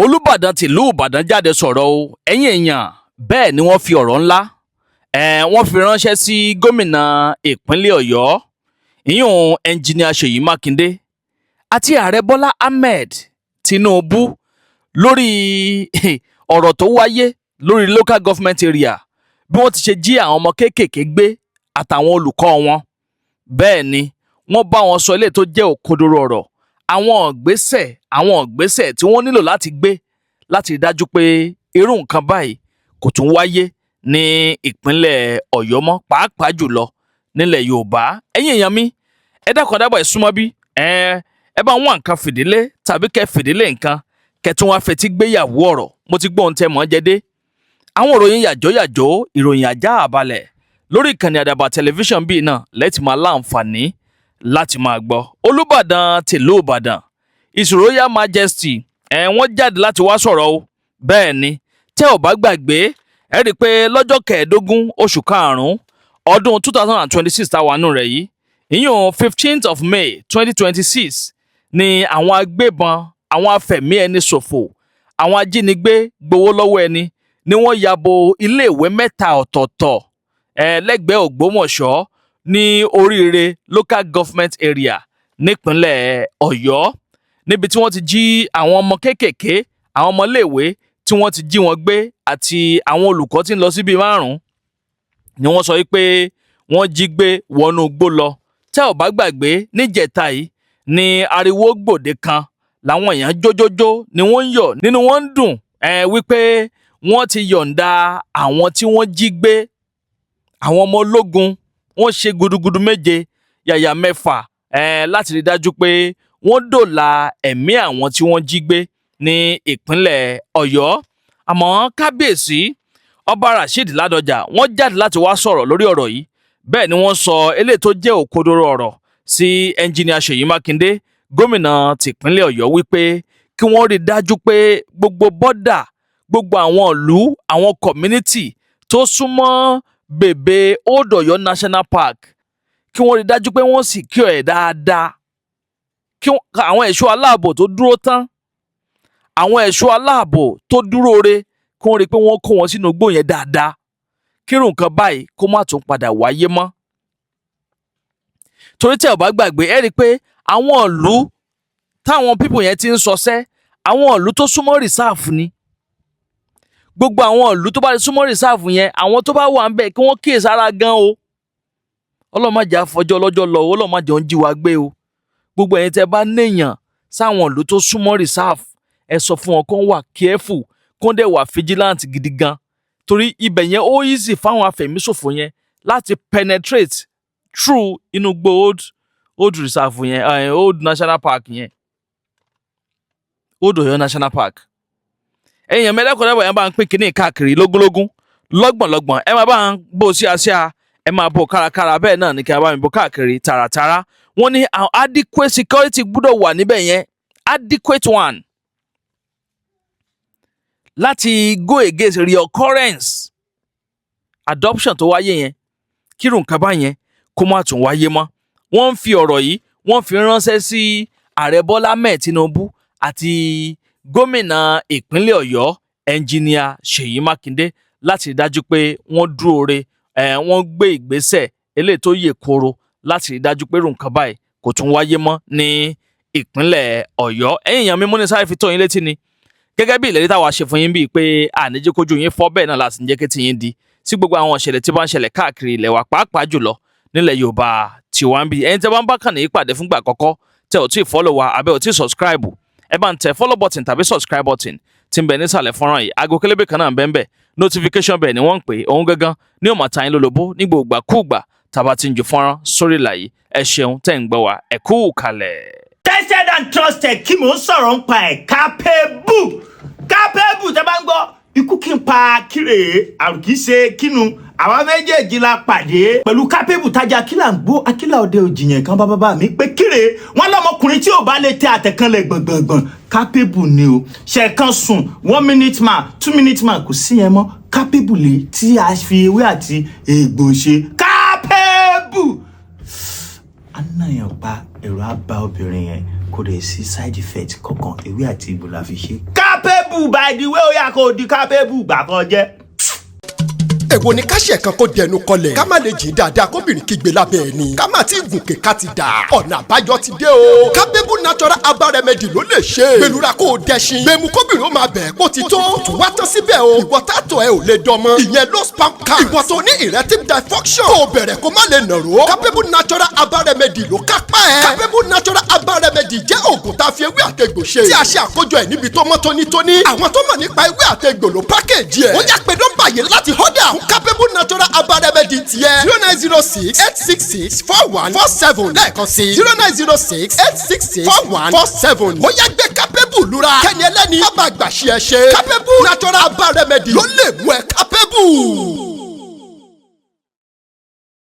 Olubadan tìlú Ìbàdàn jáde sọ̀rọ̀ o ẹ̀yin èèyàn bẹ́ẹ̀ ni wọ́n fi ọ̀rọ̀ ńlá wọ́n fi ránṣẹ́ sí gómìnà ìpínlẹ̀ Ọ̀yọ́ ìyún ẹnjìníà Seyi Makinde àti ààrẹ Bọ́lá Ahmed Tinubu lórí ọ̀rọ̀ tó wáyé lórí local government area bí wọ́n ti ṣe jí àwọn ọmọ kéékèèké gbé àtàwọn olùkọ́ wọn. Bẹ́ẹ̀ ni wọ́n bá wọn sọ ilé tó jẹ́ òkodoro ọ̀rọ̀ àwọn ìgbésẹ̀ tí wọ́n nílò láti gbé láti rí dájú pé irú nǹkan báyìí kò tún wáyé ní ìpínlẹ̀ Ọ̀yọ́ mọ́ pàápàá jùlọ nílẹ̀ Yorùbá. Ẹ̀yin èèyàn mi ẹ dákun dábàá ẹ súnmọ́ bí ẹ bá wọn nǹkan fìdílé tàbí kẹ́ fìdílé nǹkan kẹtún wá fetí gbéyàwó ọ̀rọ̀ mo ti gbọ́ ohun tẹ́ mọ́ jẹ́dé. Àwọn ìròyìn yàjóyàjó ìròyìn ajá àbálẹ̀ lórí ìkànnì Àdàbà tẹlifíṣàn bíi náà lẹ́tì máa láǹfààní láti máa gbọ́. Olúbàdàn tìlú Ìbàdàn His Royal Majesty wọ́n jáde láti wá sọ̀rọ̀ o. Bẹ́ẹ̀ ni tẹ́ ò bá gbàgbé ẹ rí i pé lọ́jọ́ 15 oṣù karùn-ún ọdún 2026 táwa nù rẹ̀ yìí ìyún 15th of May 2026 ni àwọn agbébọn àwọn afẹ̀mí ẹni ṣòfò àwọn ajínigbé gbowó lọ́wọ́ ẹni ni wọ́n ya bo iléèwé mẹ́ta ọ̀tọ̀ọ̀tọ̀ lẹ́gbẹ̀ẹ́ Ògbómọ̀ṣọ́ ní Oríire local government area nípínlẹ̀ Ọ̀yọ́ níbi tí wọ́n ti jí àwọn ọmọ kéékèèké àwọn ọmọléèwé tí wọ́n ti jí wọn gbé àti àwọn olùkọ́ tí ń lọ síbi 5 ni wọ́n sọ wípé wọ́n jí gbé wọnú igbó lọ. Tẹ́ ò bá gbàgbé níjẹta yìí ni ariwo gbòde kan làwọn èèyàn jójójó ni wọ́n ń yọ̀ nínú wọn ń dùn wípé wọ́n ti yọ̀ǹda àwọn tí wọ́n jí gbé àwọn ọmọ ológun wọ́n ṣe gudugudu méje yàyà mẹ́fà láti rí dájú pé wọ́n dòòlà ẹ̀mí àwọn tí wọ́n jí gbé ní ìpínlẹ̀ Ọ̀yọ́. Àmọ́ kábíyèsí Ọba Rashida Ladoja wọ́n jáde láti wá sọ̀rọ̀ lórí ọ̀rọ̀ yìí. Bẹ́ẹ̀ ni wọ́n sọ eléyìí tó jẹ́ òkodoro ọ̀rọ̀ sí ẹnjìníà Seyi Makinde gómìnà tìpínlẹ̀ Ọ̀yọ́ wípé kí wọ́n rí dájú pé gbogbo bọ́dà gbogbo àwọn ìlú àwọn community tó súnmọ́ bèbè Old Ọ̀yọ́ National Park kí wọ́n rí dájú pé wọ́n secure ẹ̀ dáadáa kí àwọn ẹ̀ṣọ́ aláàbò tó dúró tán àwọn ẹ̀ṣọ́ aláàbò tó dúró re kí wọ́n rí pé wọ́n kó wọn sínú igbó yẹn dáadáa kírun nǹkan báyìí kó má tún padà wáyé mọ́. Torí tí ẹ bá gbàgbé ẹ rí i pé àwọn ìlú táwọn pípò yẹn ti ń sọsẹ́ àwọn ìlú tó súnmọ́ rìsáàfù ni gbogbo àwọn ìlú tó bá ti súnmọ́ rìsáàfù yẹn àwọn tó bá wà ń bẹ̀ kí wọ́n kíyèsára gan o. Ọlọ́mọdé àfọjọ́ ọlọ́jọ́ lọ ọlọ́mọdé ń jí wa gbé o. Gbogbo ẹ̀yin tẹ́ bá néèyàn sáwọn ìlú tó súnmọ́ rìsáàfù ẹ sọ fún wọn kó wà careful kó dẹ̀ wà vigilant gidi gan torí ibẹ̀ yẹn ó easy fáwọn afẹ̀míṣòfò yẹn láti penetrate through inú gbó old reserve yẹn old national park yẹn Old Ọ̀yọ́ National Park. Ẹ̀yin mẹ́lẹ́kọ̀ọ́ yẹn bá ń pín kínní káàkiri lógúnlógún lọ́gbọ̀nlọ́gbọ̀n ẹ máa bá ń bò sí àṣà ẹ máa bò kárakára bẹ́ẹ̀ náà ní kí a bá mi bò káàkiri tààràtàrà. Wọ́n ní adequate security gbọ́dọ̀ wà níbẹ̀ yẹn adequate one láti go against reoccurrence adoption tó wáyé yẹn kírun nǹkan bá yẹn kó má tún wáyé mọ́. Wọ́n ń fi ọ̀rọ̀ yìí wọ́n fi ránṣẹ́ sí ààrẹ Bọ́lá Ahmed Tinubu àti gómìnà ìpínlẹ̀ Ọ̀yọ́ ẹnjìníà Seyi Makinde láti rí dájú pé wọ́n dúró re wọ́n gbé ìgbésẹ̀ eléyìí tó yè koro láti rí dájú pé nǹkan báyìí kò tún wáyé mọ́ ní ìpínlẹ̀ Ọ̀yọ́. Ẹ̀yin èèyàn mi mú ní sáré fi tó yín létí ni gẹ́gẹ́ bí ìlérí táwa ṣe fún yín bíi pé àníjẹ́ kójú yín fọ́ bẹ́ẹ̀ náà láti ń jẹ́ kí tiyín di sí gbogbo àwọn ìṣẹ̀lẹ̀ tí bá ń ṣẹlẹ̀ káàkiri ilẹ̀ wa pàápàá jùlọ nílẹ̀ Yorùbá tiwa ń bí. Ẹ̀yin tẹ́ bá ń bá kàn ní ìpàdé fúngbà àkọ́kọ́ tẹ́ ò tí ì follow wa àbẹ́ ò tí ì subscribe ẹ bá ń tẹ follow button tàbí subscribe button tí ń bẹ nísàlẹ̀ fọ́nrán yìí aago kélébé kan náà ń bẹ notification bell ni wọ́n ń pè òun gangan ní ó máa ta yín lólobó ní gbogbo kúùgbà tàbá ti ń ju fọ́nrán sórí ìlàyé ẹ ṣeun tẹ́ ń gbọ́ wa ẹ kú kalẹ̀. Tested and trusted kí mò ń sọ̀rọ̀ ń pa ẹ̀ capable tẹ́ bá ń gbọ́ ikú kí n pa kíre àrùn kì í ṣe kínu àwa méjèèjì la pàdé pẹ̀lú capable tajà akílà ń gbó akílà òde òjìyàn kan bá mi pé kíre wọn lọmọkùnrin tí ò bá lè tẹ àtẹ̀kànlẹ̀ gbọ̀ngbọ̀ngbọ̀n capable ni o ṣẹ̀kan sùn 1 minute man 2 minute man kò sí yẹn mọ́ capable lè tí a fi ewé àti egbò ṣe capable anáyàn pa ẹ̀rọ á bá obìnrin yẹn kò dẹ̀ sí side effect kankan ewé àti egbò la fi ṣe capable. capable by the way ó yà kó di capable gbà kan jẹ́. èwo ni ká ṣe kan kó dẹnu kọlẹ̀ ká má lè jìn dáadáa kóbìnrin kígbe lábẹ́ ẹni ká má ti gùnkè ká ti dà ọ̀nà àbáyọ ti dé o capable natural herbal remedy ló lè ṣe gbẹlura kó o dẹṣin gbẹmú kóbìnrin ó máa bẹ̀ kó ti tó tún wá tán síbẹ̀ o ìwọ tààtọ̀ ẹ ò lè dánmọ́ ìyẹn low sperm count ìwọ tó ní erectile dysfunction kó o bẹ̀rẹ̀ kó má lè nàró capable natural herbal remedy ló kápá ẹ̀ capable natural herbal remedy jẹ́ oògùn tá a fi ewé àtegbò ṣe tí a ṣe àkójọ ẹ̀ níbi tó mọ́ tónítóní àwọn tó mọ̀ nípa ewé àtegbò ló pákéjì ẹ̀ ó yá pé nọ́mbà yìí láti họ́dà capable natural herbal remedy tiẹ̀ 0906-866-4147 lẹ́ẹ̀kan sí 0906-866-4147 ó yá gbé capable lura kẹ́ni ẹlẹ́ni bàbá àgbà ṣe é ṣe capable natural herbal remedy ló lè mú ẹ capable.